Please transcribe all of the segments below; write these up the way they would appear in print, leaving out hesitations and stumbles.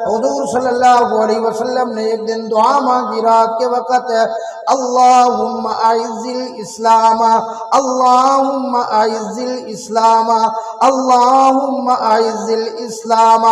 حضور صلی اللہ علیہ وسلم نے ایک دن دعا مانگی رات کے وقت، اللہم اعز الاسلام، اللہم اعز الاسلام، اللہم اعز الاسلام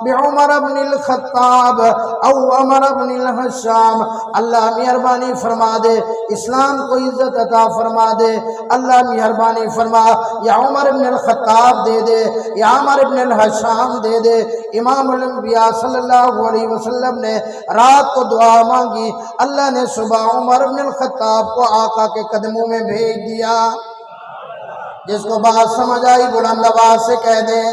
بعمر بن الخطاب او عمر بن الحشام۔ اللہ مہربانی فرما دے، اسلام کو عزت عطا فرما دے، اللہ مہربانی فرما، یا عمر بن الخطاب دے دے، یا عمر بن الحشام دے دے۔ امام الانبیاء صلی اللہ علیہ وسلم نے رات کو دعا مانگی، اللہ نے صبح عمر بن الخطاب کو آقا کے قدموں میں بھیج دیا۔ جس کو بات سمجھ آئی بلند آواز سے کہہ دیں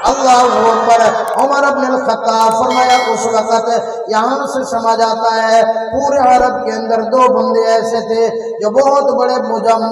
اللہ اکبر۔ عمر بن الخطاب فرمایا اس وقت یہاں سے سمجھ آتا ہے پورے عرب کے اندر دو بندے ایسے تھے جو بہت بڑے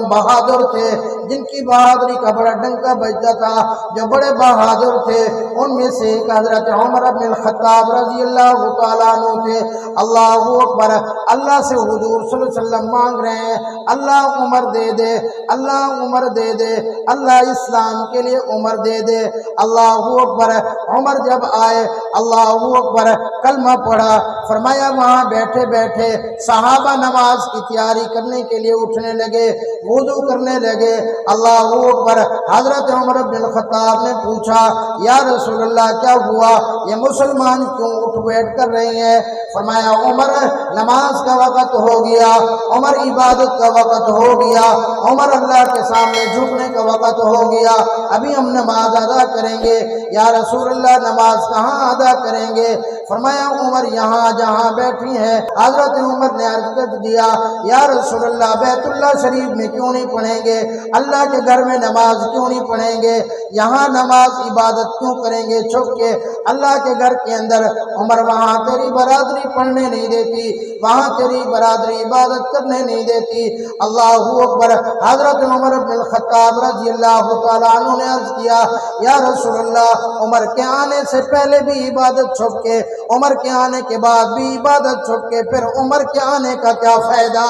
بہادر تھے، جن کی بہادری کا بڑا ڈنکا بجتا تھا، جو بڑے بہادر تھے۔ ان میں سے ایک حضرت عمر بن الخطاب رضی اللہ تعالیٰ عنہ تھے۔ اللہ اکبر۔ اللہ سے حضور صلی اللہ علیہ وسلم مانگ رہے ہیں اللہ عمر دے دے، اللہ عمر دے دے، اللہ اسلام کے لیے عمر دے دے۔ اللہ اکبر۔ عمر جب آئے اللہ اکبر کلمہ پڑھا، فرمایا وہاں بیٹھے بیٹھے صحابہ نماز کی تیاری کرنے کے لیے اٹھنے لگے، وضو کرنے لگے۔ اللہ اکبر۔ حضرت عمر بن الخطاب نے پوچھا یا رسول اللہ کیا ہوا، یہ مسلمان کیوں اٹھ بیٹھ کر رہے ہیں؟ فرمایا عمر نماز کا وقت ہو گیا، عمر عبادت کا وقت ہو گیا، عمر اللہ کے سامنے جھکنے کا وقت ہو گیا، ابھی ہم نماز ادا کریں گے۔ یا رسول اللہ نماز کہاں ادا کریں گے؟ فرمایا عمر یہاں جہاں بیٹھی ہے۔ حضرت عمر نے عرض کر دیا یا رسول اللہ بیت اللہ شریف میں کیوں نہیں پڑھیں گے؟ اللہ کے گھر میں نماز کیوں نہیں پڑھیں گے؟ یہاں نماز عبادت کیوں کریں گے چھپ کے اللہ کے گھر کے اندر؟ عمر وہاں تیری برادری پڑھنے نہیں دیتی، وہاں تیری برادری عبادت کرنے نہیں دیتی۔ اللہ اکبر۔ حضرت عمر بن الخطاب رضی اللہ تعالیٰ عنہ نے عرض کیا یا رسول اللہ عمر کے آنے سے پہلے بھی عبادت چھپ کے، عمر کے آنے کے بعد بھی عبادت چھپ کے، پھر عمر کے آنے کا کیا فائدہ؟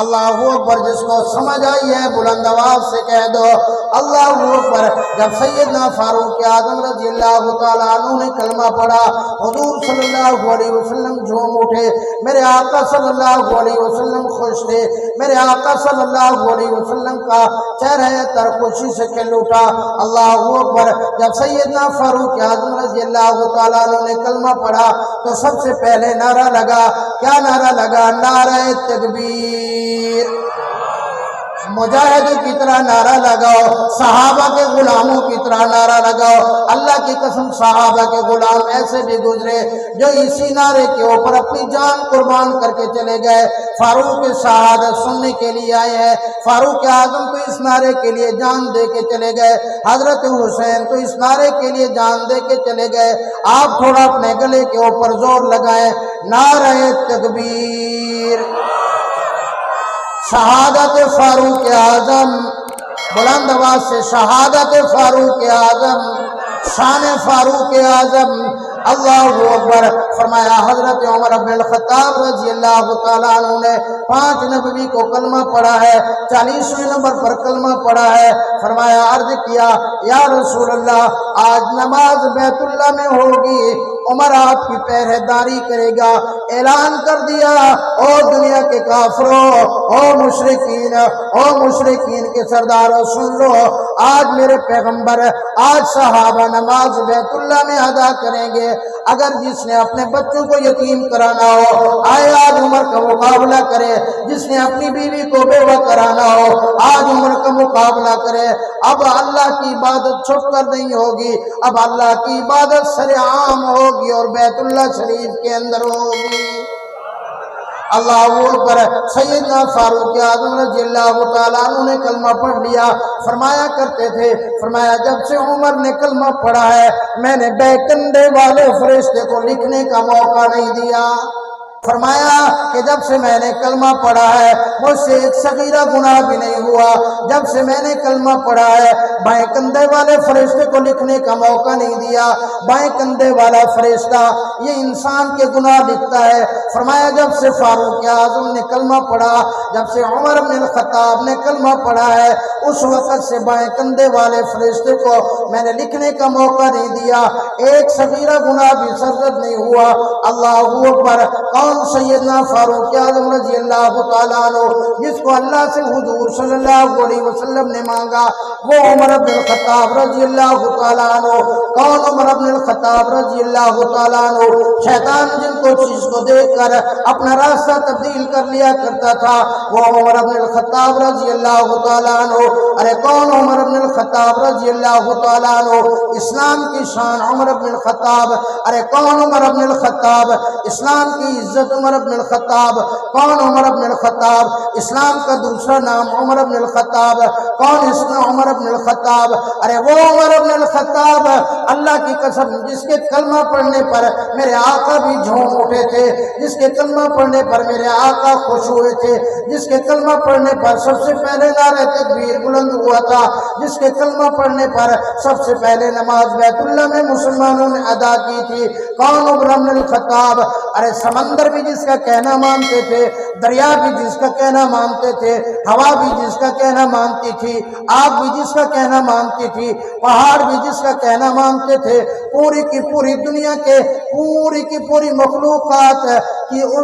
اللہ اکبر۔ جس کو سمجھ آئی ہے بلند آواز سے کہہ دو اللہ اکبر۔ جب سیدنا فاروق اعظم رضی اللہ تعالیٰ عنہ نے کلمہ پڑھا، حضور صلی اللہ علیہ وسلم جھوم اٹھے، میرے آقا صلی اللہ علیہ وسلم خوش تھے، میرے آقا صلی اللہ علیہ وسلم کا چہرہ تر خوشی سے کھل اٹھا۔ اللہ اکبر۔ جب سیدنا فاروق اعظم رضی اللہ تعالیٰ عنہ نے کلمہ پڑھا تو سب سے پہلے نعرہ لگا، کیا نعرہ لگا؟ نعرہ تکبیر۔ مجاہدوں کی طرح نعرہ لگاؤ، صحابہ کے غلاموں کی طرح نعرہ لگاؤ۔ اللہ کی قسم صحابہ کے غلام ایسے بھی گزرے جو اسی نعرے کے اوپر اپنی جان قربان کر کے چلے گئے۔ فاروق شہادت سننے کے لیے آئے ہیں، فاروق اعظم تو اس نعرے کے لیے جان دے کے چلے گئے، حضرت حسین تو اس نعرے کے لیے جان دے کے چلے گئے۔ آپ تھوڑا اپنے گلے کے اوپر زور لگائیں، نعرہ تکبیر۔ شہادت فاروق اعظم، بلند آواز سے شہادت فاروق اعظم، شان فاروق اعظم۔ اللہ اکبر۔ فرمایا حضرت عمر بن الخطاب رضی اللہ تعالیٰ عنہ نے 5 نبوی کو کلمہ پڑھا ہے، 40ویں نمبر پر کلمہ پڑھا ہے۔ فرمایا عرض کیا یا رسول اللہ آج نماز بیت اللہ میں ہوگی، عمر آپ کی پہرے داری کرے گا۔ اعلان کر دیا او دنیا کے کافروں، او مشرکین کے سرداروں سن لو، آج میرے پیغمبر، آج صحابہ نماز بیت اللہ میں ادا کریں گے۔ اگر جس نے اپنے بچوں کو یتیم کرانا ہو آئے آج عمر کا مقابلہ کرے، جس نے اپنی بیوی کو بیوہ کرانا ہو آج عمر کا مقابلہ کرے۔ اب اللہ کی عبادت چھپ کر نہیں ہوگی، اب اللہ کی عبادت سر عام ہوگی اور بیت اللہ شریف کے اندر ہوگی۔ اللہ اکبر۔ سیدنا فاروق اعظم رضی اللہ تعالیٰ عنہ نے کلمہ پڑھ لیا۔ فرمایا کرتے تھے، فرمایا جب سے عمر نے کلمہ پڑھا ہے میں نے بے کندھے والے فرشتے کو لکھنے کا موقع نہیں دیا۔ فرمایا کہ جب سے میں نے کلمہ پڑھا ہے مجھ سے ایک صغیرہ گناہ بھی نہیں ہوا جب سے میں نے کلمہ پڑھا ہے۔ بائیں کندھے والے فرشتے کو لکھنے کا موقع نہیں دیا، بائیں کندھے والا فرشتہ یہ انسان کے گناہ لکھتا ہے۔ فرمایا جب سے فاروق اعظم نے کلمہ پڑھا، جب سے عمر بن الخطاب نے کلمہ پڑھا ہے، اس وقت سے بائیں کندھے والے فرشتے کو میں نے لکھنے کا موقع نہیں دیا، ایک صغیرہ گناہ بھی سرزد نہیں ہوا۔ اللہ اکبر۔ کون؟ سیدنا فاروق اعظم رضی اللہ تعالیٰ عنہ، جس کو اللہ سے حضور صلی اللہ علیہ وسلم نے مانگا وہ عمر بن الخطاب رضی اللہ تعالیٰ عنہ۔ کون عمر بن الخطاب رضی اللہ تعالیٰ عنہ؟ شیطان جن کو چیز کو دیکھ کر اپنا راستہ تبدیل کر لیا کرتا تھا وہ عمر بن الخطاب رضی اللہ تعالیٰ عنہ۔ ارے کون عمر بن الخطاب رضی اللہ تعالیٰ عنہ؟ اسلام کی شان عمر بن الخطاب۔ ارے کون عمر بن الخطاب؟ اسلام کی عزت عمر بن الخطاب۔ کون عمر بن الخطاب؟ اسلام کا دوسرا نام عمر بن الخطاب۔ کون اسلام عمر بن الخطاب؟ ارے وہ عمر بن الخطاب، اللہ کی قسم، جس کے کلمہ پڑھنے پر میرے آقا بھی جھوم اٹھے تھے، جس کے کلمہ پڑھنے پر میرے آقا خوش ہوئے تھے، جس کے کلمہ پڑھنے پر سب سے پہلے نعرہ تکبیر بلند ہوا تھا، جس کے کلمہ پڑھنے پر سب سے پہلے نماز بیت اللہ میں مسلمانوں نے ادا کی تھی۔ کون عمر بن الخطاب؟ ارے سمندر بھی جس کا کہنا مانتے تھے، دریا بھی جس کا کہنا مانتے تھے، ہوا بھی جس کا کہنا مانتی تھی، آگ بھی جس کا کہنا مانتی تھی، پہاڑ بھی جس کا کہنا مانتے تھے، پوری کی پوری دنیا کے پوری کی پوری مخلوقات کی وہ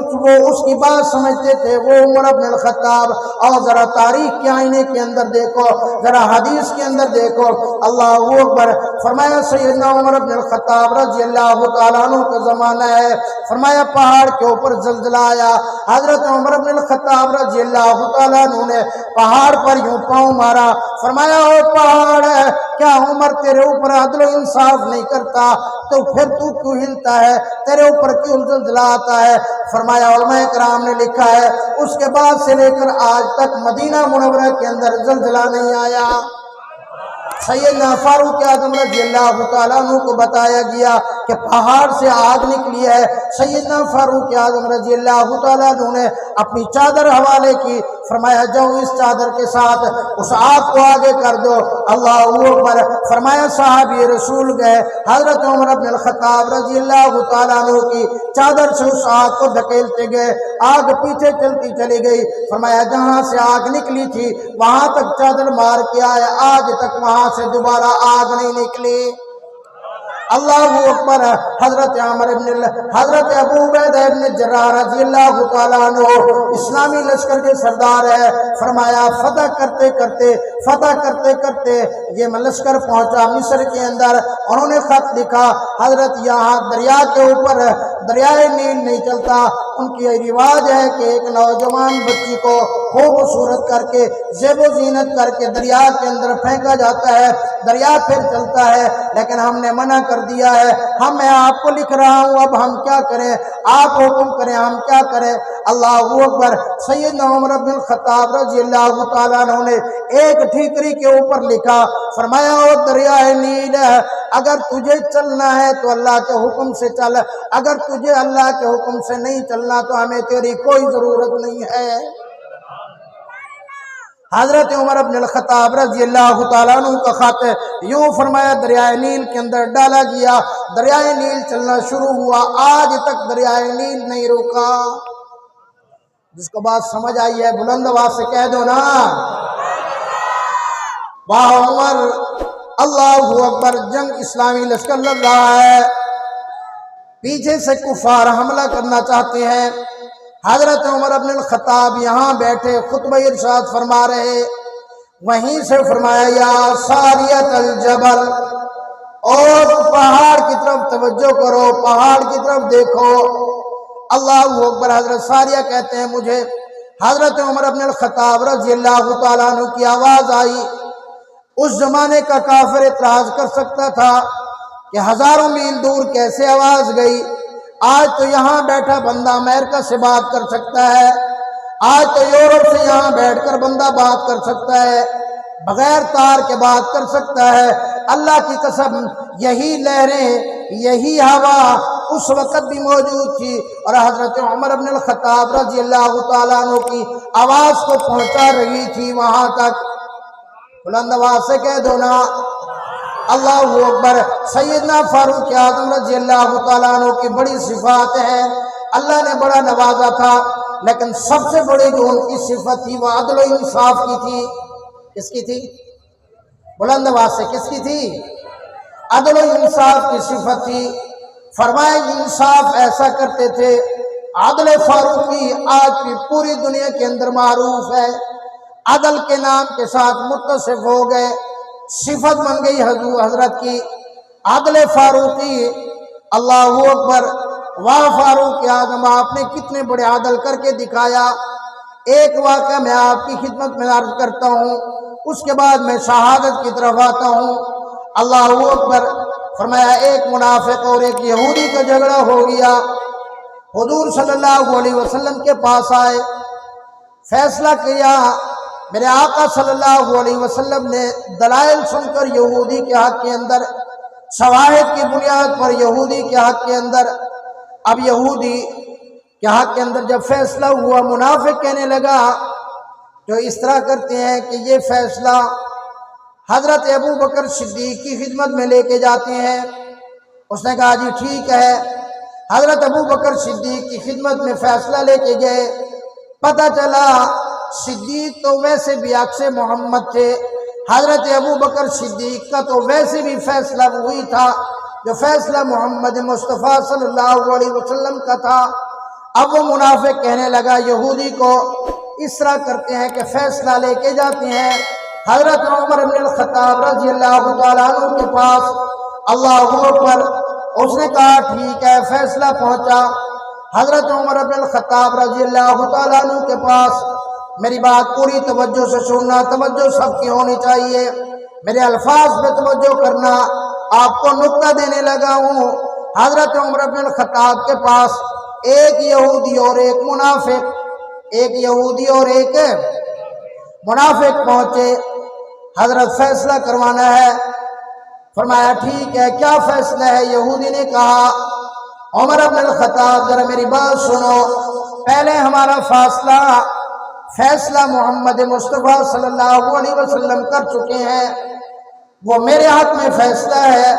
اس کی بات سمجھتے تھے، وہ عمر بن الخطاب۔ اور ذرا تاریخ کے آئینے کے اندر دیکھو، ذرا حدیث کے اندر دیکھو، اللہ اکبر۔ فرمایا سیدنا عمر بن الخطاب رضی اللہ تعالیٰ عنہ کا زمانہ ہے، فرمایا پہاڑ کے اوپر زلزلہ آیا، حضرت عمر بن الخطاب رضی اللہ تعالیٰ عنہ نے پہاڑ پر یوں پاؤں مارا، فرمایا او پہاڑ ہے، کیا عمر تیرے اوپر عدل و انصاف نہیں کرتا تو پھر تو کیوں ہلتا ہے، تیرے اوپر کیوں زلزلہ آتا ہے؟ فرمایا علماء کرام نے لکھا ہے اس کے بعد سے لے کر آج تک مدینہ منورہ کے اندر زلزلہ نہیں آیا۔ سیدنا فاروق اعظم رضی اللہ تعالیٰ عنہ کو بتایا گیا کہ پہاڑ سے آگ نکلی ہے۔ سیدنا فاروق اعظم رضی اللہ تعالیٰ عنہ نے اپنی چادر حوالے کی، فرمایا جاؤ اس چادر کے ساتھ اس آگ کو آگے کر دو۔ اللہ اکبر۔ فرمایا صحابی رسول گئے، حضرت عمر بن الخطاب رضی اللہ تعالیٰ عنہ کی چادر سے اس آگ کو دھکیلتے گئے، آگ پیچھے چلتی چلی گئی۔ فرمایا جہاں سے آگ نکلی تھی وہاں تک چادر مار کے آئے، آج تک وہاں سے دوبارہ آگ نہیں نکلی۔ اللہ اکبر۔ حضرت ابو عبیدہ بن جراح رضی اللہ تعالیٰ عنہ اسلامی لشکر کے سردار ہے، فرمایا فتح کرتے کرتے یہ لشکر پہنچا مصر کے اندر، انہوں نے خط لکھا، حضرت یہاں دریا کے اوپر دریائے نیل نہیں چلتا، ان کی رواج ہے کہ ایک نوجوان بچی کو خوبصورت کر کے زیب و زینت کر کے دریا کے اندر پھینکا جاتا ہے، دریا پھر چلتا ہے، لیکن ہم نے منع کر دیا ہے، میں آپ کو لکھ رہا ہوں، اب ہم کیا کریں، آپ حکم کریں ہم کیا کریں۔ اللہ اکبر۔ سیدنا عمر بن الخطاب رضی اللہ تعالیٰ عنہ نے ایک ٹھیکری کے اوپر لکھا، فرمایا او دریائے نیل، اگر تجھے چلنا ہے تو اللہ کے حکم سے چل، اگر تجھے اللہ کے حکم سے نہیں چلنا تو ہمیں تیری کوئی ضرورت نہیں ہے۔ حضرت عمر بن الخطاب رضی اللہ تعالیٰ عنہ کا خط یوں فرمایا دریائے نیل کے اندر ڈالا گیا، دریائے نیل چلنا شروع ہوا، آج تک دریائے نیل نہیں رکا۔ جس کو بات سمجھ آئی ہے بلند آواز سے کہہ دو نا واہ عمر۔ اللہ اکبر۔ جنگ اسلامی لشکر لڑ رہا ہے، پیچھے سے کفار حملہ کرنا چاہتے ہیں، حضرت عمر بن الخطاب یہاں بیٹھے خطبہ ارشاد فرما رہے، وہیں سے فرمایا یا ساریت الجبل، اور پہاڑ کی طرف توجہ کرو، پہاڑ کی طرف دیکھو۔ اللہ اکبر۔ حضرت ساریہ کہتے ہیں مجھے حضرت عمر بن الخطاب رضی اللہ تعالیٰ عنہ کی آواز آئی۔ اس زمانے کا کافر اعتراض کر سکتا تھا کہ ہزاروں میل دور کیسے آواز گئی، آج تو یہاں بیٹھا بندہ امریکہ سے بات کر سکتا ہے، آج تو یورپ سے یہاں بیٹھ کر بندہ بات کر سکتا ہے، بغیر تار کے بات کر سکتا ہے۔ اللہ کی قسم یہی لہریں، یہی ہوا اس وقت بھی موجود تھی اور حضرت عمر بن الخطاب رضی اللہ تعالیٰ عنہ کی آواز کو پہنچا رہی تھی وہاں تک۔ بلند آواز سے کہہ دو نا اللہ اکبر۔ سیدنا فاروق اعظم رضی اللہ تعالیٰ عنہ کی بڑی صفات ہے، اللہ نے بڑا نوازا تھا، لیکن سب سے بڑی جو ان کی صفت تھی وہ عدل و انصاف کی تھی۔ کس کی تھی؟ بلند آواز سے کس کی تھی؟ عدل و انصاف کی صفت تھی۔ فرمایا انصاف ایسا کرتے تھے، عدل فاروقی آج بھی پوری دنیا کے اندر معروف ہے، عدل کے نام کے ساتھ متصف ہو گئے، صفت بن گئی حضرت کی عدل فاروقی۔ اللہ اکبر۔ واہ فاروق اعظم، آپ نے کتنے بڑے عدل کر کے دکھایا۔ ایک واقعہ میں آپ کی خدمت میں عرض کرتا ہوں، اس کے بعد میں شہادت کی طرف آتا ہوں۔ اللہ اکبر۔ فرمایا ایک منافق اور ایک یہودی کا جھگڑا ہو گیا، حضور صلی اللہ علیہ وسلم کے پاس آئے، فیصلہ کیا۔ میرے آقا صلی اللہ علیہ وسلم نے دلائل سن کر یہودی کے حق کے اندر، شواہد کی بنیاد پر یہودی کے حق کے اندر، اب یہودی کے حق کے اندر جب فیصلہ ہوا، منافق کہنے لگا جو اس طرح کرتے ہیں کہ یہ فیصلہ حضرت ابو بکر صدیق کی خدمت میں لے کے جاتے ہیں۔ اس نے کہا جی ٹھیک ہے۔ حضرت ابو بکر صدیق کی خدمت میں فیصلہ لے کے گئے، پتہ چلا صدیق تو ویسے بھی عکس محمد تھے، حضرت ابو بکر صدیق کا تو ویسے بھی فیصلہ وہی تھا جو فیصلہ محمد مصطفیٰ صلی اللہ علیہ وسلم کا تھا۔ اب وہ منافق کہنے لگا یہودی کو اس طرح کرتے ہیں کہ فیصلہ لے کے جاتے ہیں حضرت عمر بن الخطاب رضی اللہ تعالیٰ عنہ کے پاس۔ اللہ اکبر۔ اس نے کہا ٹھیک ہے، فیصلہ پہنچا حضرت عمر بن الخطاب رضی اللہ تعالیٰ عنہ کے پاس۔ میری بات پوری توجہ سے سننا، توجہ سب کی ہونی چاہیے، میرے الفاظ پہ توجہ کرنا، آپ کو نقطہ دینے لگا ہوں۔ حضرت عمر بن الخطاب کے پاس ایک یہودی اور ایک منافق، ایک یہودی اور ایک منافق پہنچے۔ حضرت فیصلہ کروانا ہے۔ فرمایا ٹھیک ہے، کیا فیصلہ ہے؟ یہودی نے کہا عمر بن الخطاب ذرا میری بات سنو، پہلے ہمارا فیصلہ محمد مصطفیٰ صلی اللہ علیہ وسلم کر چکے ہیں، وہ میرے حق میں فیصلہ ہے۔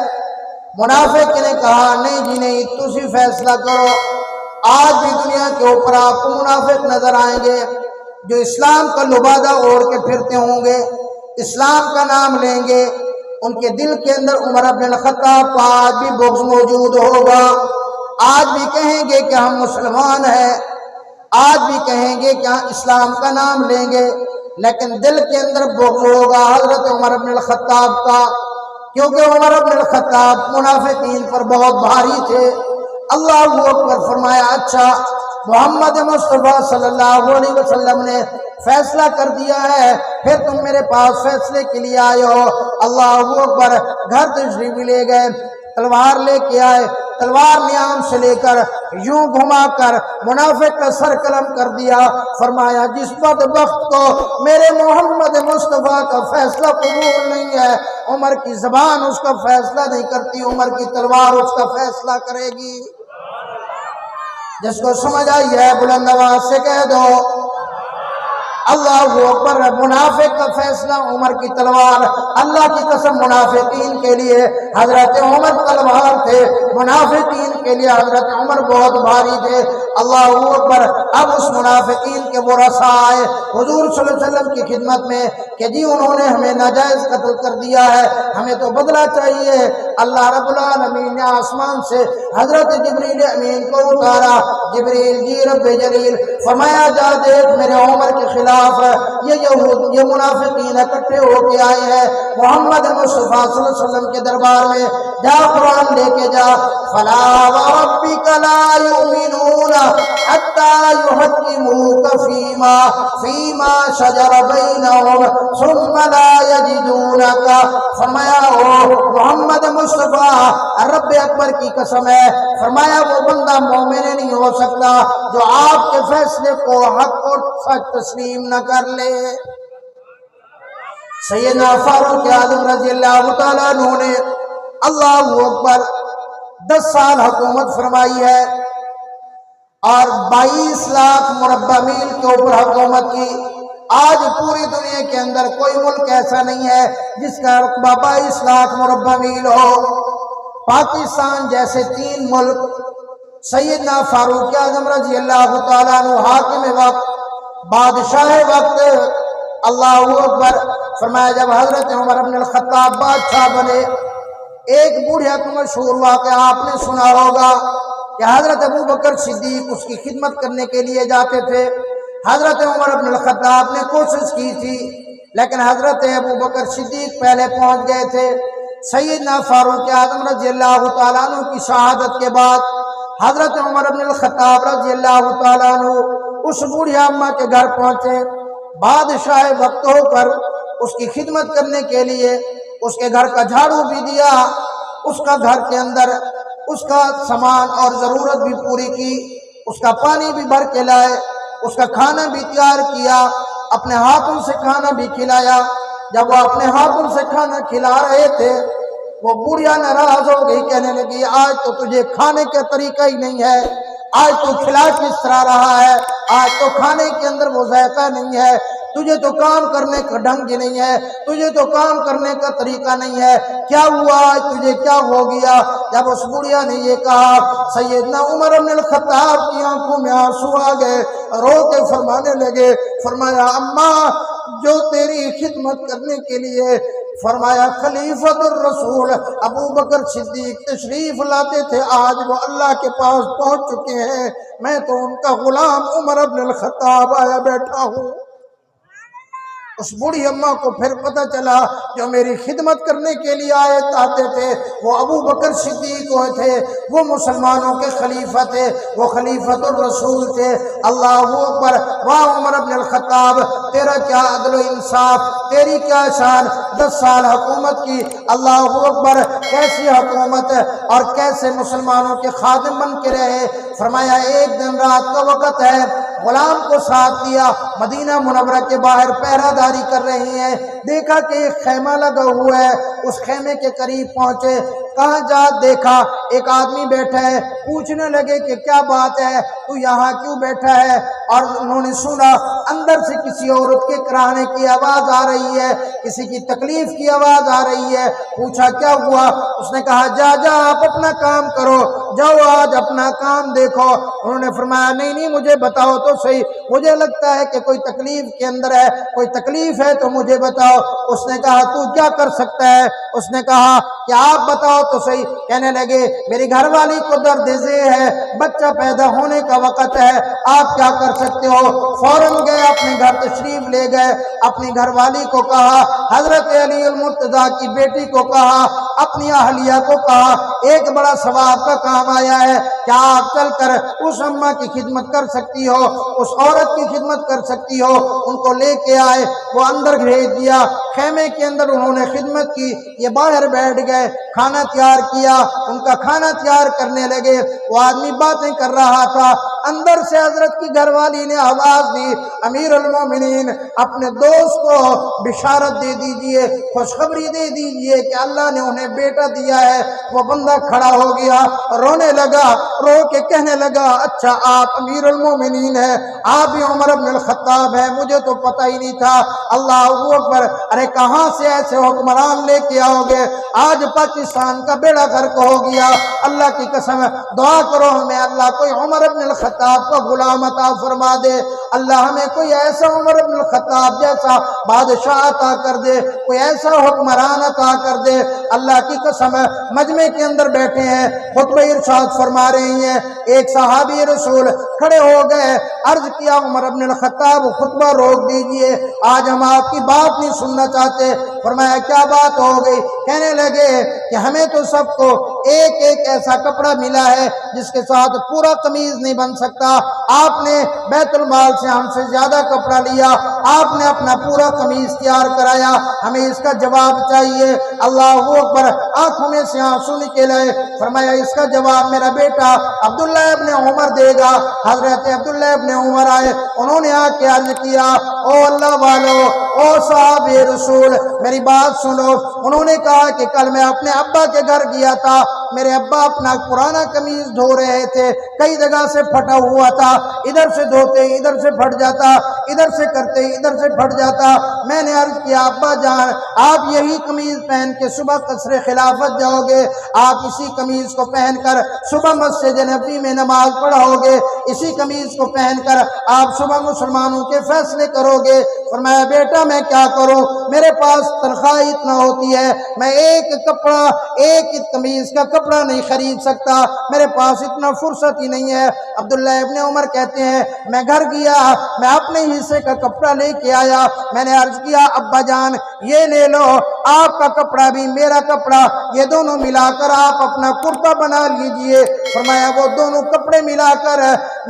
منافق نے کہا نہیں جی نہیں، تسی فیصلہ کرو۔ آج بھی دنیا کے اوپر آپ کو منافق نظر آئیں گے جو اسلام کا لبادہ اوڑھ کے پھرتے ہوں گے، اسلام کا نام لیں گے، ان کے دل کے اندر عمر بن الخطاب کا آج بھی بغض موجود ہوگا، آج بھی کہیں گے کہ ہم مسلمان ہیں، آج بھی کہیں گے کہ ہم اسلام کا نام لیں گے، لیکن دل کے اندر بغض ہوگا حضرت عمر بن الخطاب کا، کیونکہ عمر بن الخطاب منافقین پر بہت بھاری تھے۔ اللہ اکبر۔ فرمایا اچھا محمد مصطفیٰ صلی اللہ علیہ وسلم نے فیصلہ کر دیا ہے، پھر تم میرے پاس فیصلے کے لیے آئے ہو۔ اللہ اکبر۔ گھر تشریف لے گئے، تلوار لے کے آئے، تلوار نیام سے لے کر یوں گھما کر منافق کا سر قلم کر دیا۔ فرمایا جس بدبخت کو میرے محمد مصطفیٰ کا فیصلہ قبول نہیں ہے، عمر کی زبان اس کا فیصلہ نہیں کرتی، عمر کی تلوار اس کا فیصلہ کرے گی۔ جس کو سمجھ آئی ہے بلند آواز سے کہہ دو اللہ اکبر۔ منافق کا فیصلہ عمر کی تلوار۔ اللہ کی قسم منافقین کے لیے حضرت عمر تلوار تھے، منافقین کے لیے حضرت عمر بہت بھاری تھے۔ اللہ اکبر۔ اب اس منافقین کے وہ رسا آئے حضور صلی اللہ علیہ وسلم کی خدمت میں کہ جی انہوں نے ہمیں ناجائز قتل کر دیا ہے، ہمیں تو بدلہ چاہیے۔ اللہ رب العالمین نے آسمان سے حضرت جبریل امین کو اتارا۔ جبریل جی رب جلیل، فرمایا جا دیکھ میرے عمر کے خلاف یہ منافقین اکٹھے ہو کے آئے ہیں محمد مصطفیٰ صلی اللہ علیہ وسلم کے دربار میں، جا قرآن لے کے جا۔ فلا وربک لا یؤمنون حتی یحکموک فیما شجر بینہم ثم لا یجدونک۔ فرمایا او محمد مصطفیٰ رب اکبر کی قسم ہے، فرمایا وہ بندہ مومن نہیں ہو سکتا جو آپ کے فیصلے کو حق اور سچ تسلیم نہ کر لے۔ سیدنا فاروق اعظم رضی اللہ تعالیٰ عنہ نے اللہ اکبر 10 سال حکومت فرمائی ہے اور 22 لاکھ مربع میل کے اوپر حکومت کی۔ آج پوری دنیا کے اندر کوئی ملک ایسا نہیں ہے جس کا رقبہ 22 لاکھ مربع میل ہو۔ پاکستان جیسے 3 ملک، سیدنا فاروق اعظم رضی اللہ تعالیٰ عنہ حاکم وقت، بادشاہ وقت، اللہ اکبر، فرمایا جب حضرت عمر بن الخطاب بادشاہ بنے، ایک بوڑھے کو مشہور واقعہ آپ نے سنا ہوگا کہ حضرت ابو بکر صدیق اس کی خدمت کرنے کے لیے جاتے تھے۔ حضرت عمر بن الخطاب نے کوشش کی تھی لیکن حضرت ابو بکر صدیق پہلے پہنچ گئے تھے۔ سیدنا فاروق اعظم رضی اللہ تعالیٰ عنہ کی شہادت کے بعد حضرت عمر بن الخطاب رضی اللہ تعالیٰ عنہ اس بوڑھی اماں کے گھر پہنچے، بادشاہ وقت ہو کر اس کی خدمت کرنے کے لیے اس کے گھر کا جھاڑو بھی دیا، اس کا گھر کے اندر اس کا سامان اور ضرورت بھی پوری کی، اس کا پانی بھی بھر کے لائے، اس کا کھانا بھی تیار کیا، اپنے ہاتھوں سے کھانا بھی کھلایا۔ جب وہ اپنے ہاتھوں سے کھانا کھلا رہے تھے وہ بوڑھیا ناراض ہو گئی، کہنے لگی آج تو تجھے کھانے کا طریقہ ہی نہیں ہے، آج تو کھلا کس طرح رہا ہے، آج تو کھانے کے اندر وہ ذائقہ نہیں ہے، تجھے تو کام کرنے کا ڈھنگ نہیں ہے، تجھے تو کام کرنے کا طریقہ نہیں ہے، کیا ہوا آج تجھے کیا ہو گیا؟ جب اس بڑھیا نے یہ کہا سیدنا عمر بن الخطاب کی آنکھوں میں آنسو آ گئے، رو کے فرمانے لگے، فرمایا اماں جو تیری خدمت کرنے کے لیے فرمایا خلیفۃ الرسول ابو بکر صدیق تشریف لاتے تھے آج وہ اللہ کے پاس پہنچ چکے ہیں، میں تو ان کا غلام عمر بن الخطاب آیا بیٹھا ہوں۔ اس بوڑھی اماں کو پھر پتہ چلا جو میری خدمت کرنے کے لیے آتے تھے وہ ابو بکر صدیق تھے، وہ مسلمانوں کے خلیفہ تھے، وہ خلیفۃ الرسول تھے۔ اللہ اکبر، واہ عمر بن الخطاب تیرا کیا عدل و انصاف، تیری کیا شان، 10 سال حکومت کی، اللہ اکبر، کیسی حکومت اور کیسے مسلمانوں کے خادم بن کے رہے۔ فرمایا ایک دن رات کا وقت ہے، غلام کو ساتھ دیا، مدینہ منورہ کے باہر پہرہ داری کر رہی ہیں، دیکھا کہ ایک خیمہ لگا ہوا ہے، اس خیمے کے قریب پہنچے، کہاں جا دیکھا ایک آدمی بیٹھا ہے، پوچھنے لگے کہ کیا بات ہے تو یہاں کیوں بیٹھا ہے؟ اور انہوں نے سنا اندر سے کسی عورت کے کراہنے کی آواز آ رہی ہے، کسی کی تکلیف کی آواز آ رہی ہے۔ پوچھا کیا ہوا؟ اس نے کہا جا آپ اپنا کام کرو، جاؤ آج اپنا کام دیکھو۔ انہوں نے فرمایا نہیں مجھے بتاؤ تو صحیح، مجھے لگتا ہے کہ کوئی تکلیف کے اندر ہے، کوئی تکلیف ہے تو مجھے بتاؤ۔ اس نے کہا تو کیا کر سکتا ہے؟ اس نے کہا کہ آپ بتاؤ تو صحیح۔ کہنے لگے میری گھر والی کو درد ذیل ہے، بچہ پیدا ہونے کا وقت ہے، آپ کیا کر سکتے ہو؟ فوراً گئے اپنے گھر تشریف لے گئے، اپنی گھر والی کو کہا، حضرت علی المرتضیٰ کی بیٹی کو کہا، اپنی اہلیہ کو کہا ایک بڑا ثواب کا کام آیا ہے، کیا آپ چل کر اس اماں کی خدمت کر سکتی ہو، اس عورت کی خدمت کر سکتی ہو؟ ان کو لے کے آئے، وہ اندر بھیج دیا، خیمے کے اندر انہوں نے خدمت کی، یہ باہر بیٹھ گئے، کھانا تیار کیا، ان کا کھانا تیار کرنے لگے۔ وہ آدمی باتیں کر رہا تھا، اندر سے حضرت کی گھر والی نے آواز دی امیر المومنین اپنے دوست کو بشارت دے دیجئے، خوشخبری دے دیجئے کہ اللہ نے انہیں بیٹا دیا ہے۔ وہ بندہ کھڑا ہو گیا، رونے لگا، رو کے کہنے لگا اچھا آپ امیر المومنین ہیں، آپ ہی عمر بن الخطاب ہیں، مجھے تو پتہ ہی نہیں تھا۔ اللہ اکبر، ارے کہاں سے ایسے حکمران لے کے آؤ گے؟ آج پاکستان کا بیڑا غرق ہو گیا۔ اللہ کی قسم دعا کرو ہمیں اللہ کوئی عمر بن الخطاب کا غلام عطا فرما دے، اللہ ہمیں کوئی ایسا عمر بن الخطاب جیسا بادشاہ عطا کر دے، کوئی ایسا حکمران عطا کر دے۔ اللہ کی قسم مجمع کے اندر بیٹھے ہیں، خطبہ ارشاد فرما رہی ہیں، ایک صحابی رسول کھڑے ہو گئے، عرض کیا عمر بن الخطاب خطبہ روک دیجئے، آج ہم آپ کی بات نہیں سننا چاہتے۔ فرمایا کیا بات ہو گئی؟ کہنے لگے کہ ہمیں تو سب کو ایک ایک ایسا کپڑا ملا ہے جس کے ساتھ پورا قمیض نہیں بن سکتا، آپ نے بیت المال سے ہم سے زیادہ کپڑا لیا، آپ نے اپنا پورا قمیض تیار کرایا، ہمیں اس کا جواب چاہیے۔ اللہ اکبر، آنکھوں میں سے آنسو نکل آئے۔ فرمایا اس کا جواب میرا بیٹا عبداللہ ابن عمر دے گا۔ حضرت عبداللہ ابن عمر آئے، انہوں نے آ کے عرض کیا او اللہ والو، او صحاب رسول میری بات سنو۔ انہوں نے کہا کہ کل میں اپنے ابا کے گھر گیا تھا، میرے ابا اپنا پرانا قمیض دھو رہے تھے، کئی جگہ سے پھٹا ہوا تھا، ادھر سے دھوتے ادھر سے پھٹ جاتا، ادھر سے کرتے ادھر سے پھٹ جاتا۔ میں نے عرض کیا ابا جان آپ یہی قمیض پہن کے صبح قصر خلافت جاؤ گے، آپ اسی قمیض کو پہن کر صبح مسجد نبوی میں نماز پڑھاؤ گے، اسی قمیض کو پہن کر آپ صبح مسلمانوں کے فیصلے کرو گے۔ فرمایا بیٹا میں کیا کروں، میرے پاس تنخواہ اتنا ہوتی ہے، میں ایک کپڑا ایک قمیض کا کپڑا نہیں خرید سکتا، میرے پاس اتنا فرصت ہی نہیں ہے۔ عبداللہ ابن عمر کہتے ہیں میں گھر گیا، میں اپنے حصے کا کپڑا لے کے آیا، میں نے عرض کیا ابا جان یہ لے لو، آپ کا کپڑا بھی میرا کپڑا، یہ دونوں ملا کر آپ اپنا کرتا بنا لیجئے۔ فرمایا وہ دونوں کپڑے ملا کر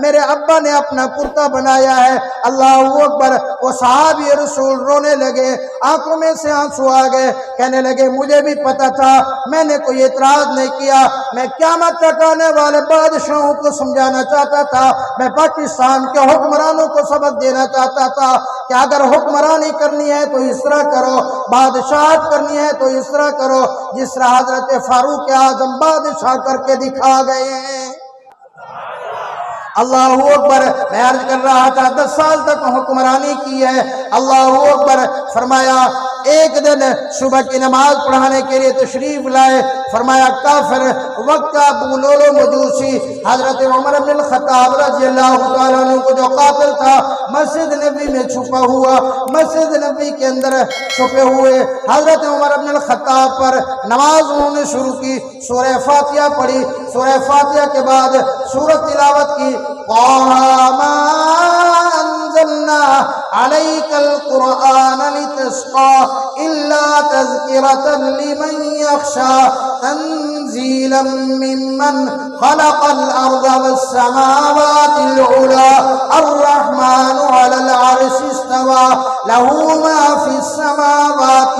میرے ابا نے اپنا کرتا بنایا ہے۔ اللہ اکبر۔ وہ صحابی رسول رونے لگے، آنکھوں میں سے آنسو آ گئے، کہنے لگے مجھے بھی پتا تھا، میں نے کوئی اعتراض نہیں کیا، میں قیامت تک آنے والے بادشاہوں کو سمجھانا چاہتا تھا، میں پاکستان کے حکمرانوں کو سبق دینا چاہتا تھا کہ اگر حکمرانی کرنی ہے تو اس طرح کرو، بادشاہت کرنی ہے تو اس طرح کرو جس طرح حضرت فاروق اعظم بادشاہ کر کے دکھا گئے ہیں۔ اللہ اکبر۔ میں عرض کر رہا تھا 10 سال تک حکمرانی کی ہے۔ اللہ اکبر۔ فرمایا ایک دن صبح کی نماز پڑھانے کے لیے تشریف لائے، فرمایا کافر وقت کا ابو لولو مجوسی حضرت عمر بن الخطاب رضی اللہ تعالیٰ عنہ کو جو قاتل تھا مسجد نبی میں چھپا ہوا، مسجد نبی کے اندر چھپے ہوئے حضرت عمر بن الخطاب پر نماز انہوں نے شروع کی، سورہ فاتحہ پڑھی، سورہ فاتحہ کے بعد سورۃ تلاوت کی قَامَا أَنزَلْنَا عَلَيْكَ الْقُرْآنَ لِتَشْقَىٰ إِلَّا تَذْكِرَةً لِمَنْ يَخْشَىٰ تَنزِيلًا مِّمَّنْ خَلَقَ الْأَرْضَ وَالسَّمَاوَاتِ الْعُلَىٰ الرَّحْمَٰنُ عَلَى الْعَرْشِ اسْتَوَىٰ لَهُ مَا فِي السَّمَاوَاتِ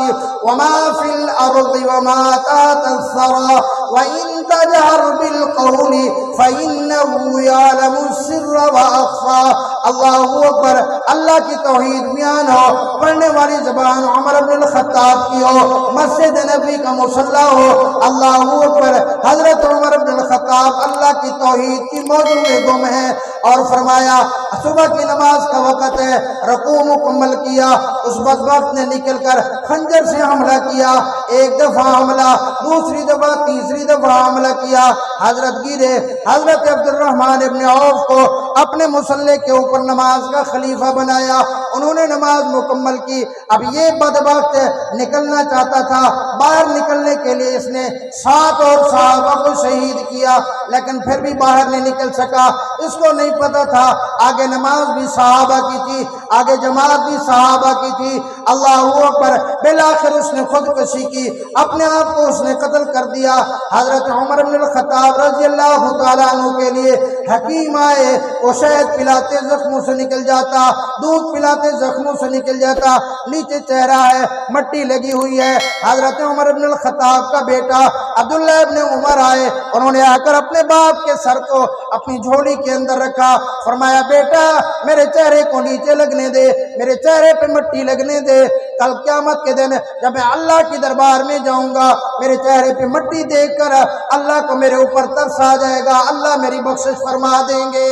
وَمَا فِي الْأَرْضِ وَمَا تَحْتَ الثَّرَىٰ وَإِن تَجْهَرْ بِالْقَوْلِ فَإِنَّهُ يَعْلَمُ السِّرَّ وَأَخْفَىٰ۔ اللہ اکبر۔ اللہ کی توحید بیان ہو، پڑھنے والی زبان عمر بن الخطاب کی ہو، مسجد نبی کا مصلی ہو۔ اللہ اکبر۔ حضرت عمر بن الخطاب اللہ کی توحید کی موضوع میں گم ہے، اور فرمایا صبح کی نماز کا وقت ہے، رکوع مکمل کیا، اس بدبخت نے نکل کر خنجر سے حملہ کیا، ایک دفعہ حملہ، دوسری دفعہ، تیسری دفعہ حملہ کیا، حضرت گرے۔ حضرت عبد الرحمن ابن عوف کو اپنے مصلی کے اوپر نماز کا خلیفہ بنایا، انہوں نے نماز مکمل کی۔ اب یہ بدبخت نکلنا چاہتا تھا، باہر نکلنے کے لیے اس نے 7 اور صحابہ کو شہید کیا، لیکن پھر بھی باہر نہیں نکل سکا۔ اس کو نہیں پتا تھا آگے نماز بھی صحابہ کی تھی، آگے جماعت بھی صحابہ کی تھی۔ اللہ اکبر۔ بالآخر اس نے خودکشی کی، اپنے آپ کو اس نے قتل کر دیا۔ حضرت عمر بن الخطاب رضی اللہ تعالیٰ عنہ کے لیے حکیم آئے، وہ شہد پلاتے زخموں سے نکل جاتا، دودھ پلاتے زخموں سے نکل جاتا، نیچے چہرہ ہے، مٹی لگی ہوئی ہے۔ حضرت عمر بن الخطاب کا بیٹا عبداللہ ابن عمر آئے، انہوں نے آ کر اپنے باپ کے سر کو اپنی جھولی کے اندر رکھا، فرمایا بیٹا میرے چہرے کو نیچے لگنے دے، میرے چہرے پہ مٹی لگنے دے، کل قیامت کے دن جب میں اللہ کی دربار میں جاؤں گا میرے چہرے پہ مٹی دیکھ کر اللہ کو میرے اوپر ترس آ جائے گا، اللہ میری بخشش فرما دیں گے۔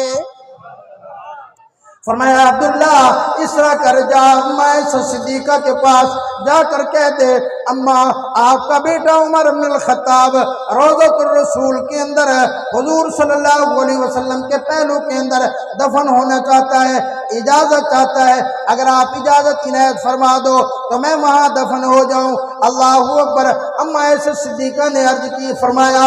فرمایا عبداللہ اس طرح کر جا اماں صدیقہ کے پاس جا کر کہہ دے اماں آپ کا بیٹا عمر بن الخطاب روضۃ الرسول کے اندر حضور صلی اللہ علیہ وسلم کے پہلو کے اندر دفن ہونا چاہتا ہے، اجازت چاہتا ہے، اگر آپ اجازت عنایت فرما دو تو میں وہاں دفن ہو جاؤں۔ اللہ اکبر۔ اماں صدیقہ نے عرض کی، فرمایا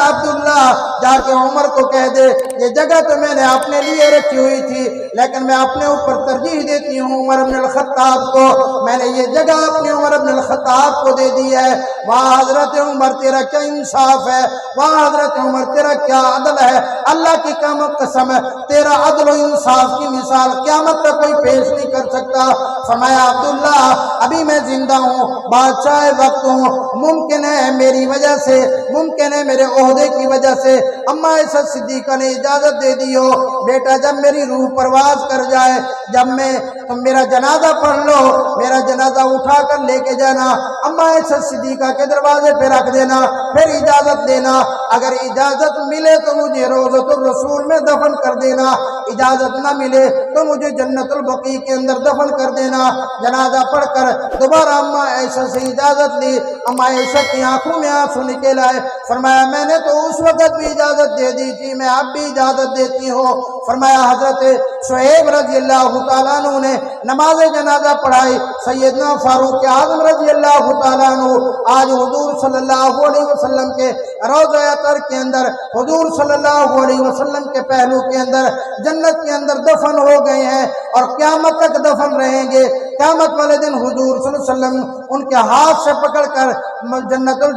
عبداللہ جا کے عمر کو کہہ دے یہ جگہ تو میں نے اپنے لیے رکھی ہوئی تھی لیکن میں اپنے اوپر ترجیح دیتی ہوں عمر بن الخطاب کو، میں نے یہ جگہ اپنے عمر بن الخطاب کو دے دی ہے۔ وہاں حضرت عمر تیرا کیا انصاف ہے، وہاں حضرت عمر تیرا کیا عدل ہے، اللہ کی قسم تیرا عدل و انصاف کی مثال مثال قیامت تک کوئی پیش نہیں کر سکتا۔ فرمایا عبداللہ ابھی میں زندہ ہوں، بادشاہ وقت ہوں، ممکن ہے میری وجہ سے، ممکن ہے میرے عہدے کی وجہ سے اماں عائشہ صدیقہ نے اجازت دے دی ہو، بیٹا جب میری روح پرواز کر جائے، جب میں تم میرا جنازہ پڑھ لو، میرا جنازہ اٹھا کر لے کے جانا، اماں عائشہ صدیقہ کے دروازے پہ رکھ دینا، پھر اجازت دینا، اگر اجازت ملے تو مجھے روضۃ الرسول میں دفن کر دینا، اجازت نہ ملے تو مجھے جنت البقیع کے اندر دفن کر دینا۔ جنازہ پڑھ کر دوبارہ اماں عائشہ سے اجازت لی، اماں عائشہ کی آنکھوں میں آنسو نکل آئے، فرمایا میں نے تو اس وقت بھی اجازت دے دی تھی، میں اب بھی اجازت دیتی ہوں۔ فرمایا حضرت شعیب رضی اللہ تعالیٰ عنہ نے نماز جنازہ پڑھائی، سیدنا فاروق اعظم رضی اللہ تعالیٰ عنہ آج حضور صلی اللہ علیہ وسلم کے روضہ اطہر کے اندر، حضور صلی اللہ علیہ وسلم کے پہلو کے اندر جنت کے اندر دفن ہو گئے ہیں اور قیامت تک دفن رہیں گے۔ قیامت والے دن حضور صلی اللہ علیہ وسلم ان کے ہاتھ سے پکڑ کر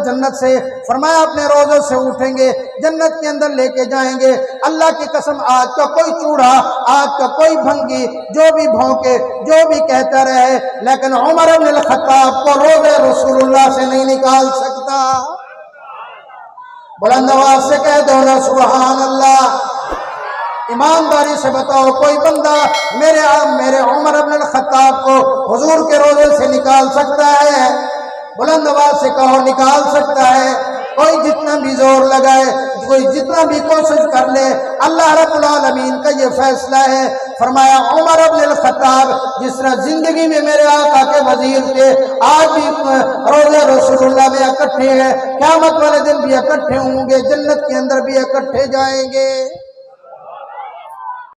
جنت سے فرمایا اپنے روضے سے اٹھیں گے، جنت کے اندر لے کے جائیں گے۔ اللہ کی قسم آج کا کوئی چوڑا، آج کا کوئی بھنگی جو بھی بھونکے، جو بھی کہتا رہے، لیکن عمر بن الخطاب کو روضے رسول اللہ سے نہیں نکال سکتا۔ بلند آواز سے کہہ دو نا سبحان اللہ۔ ایمانداری سے بتاؤ کوئی بندہ میرے عمر بن الخطاب کو حضور کے روضے سے نکال سکتا ہے؟ بلند آواز سے کہو نکال سکتا ہے؟ کوئی جتنا بھی زور لگائے، کوئی جتنا بھی کوشش کر لے، اللہ رب العالمین کا یہ فیصلہ ہے۔ فرمایا عمر بن الخطاب جس طرح زندگی میں میرے آقا کے وزیر تھے، آج بھی روضہ رسول اللہ میں اکٹھے ہیں، قیامت والے دن بھی اکٹھے ہوں گے، جنت کے اندر بھی اکٹھے جائیں گے۔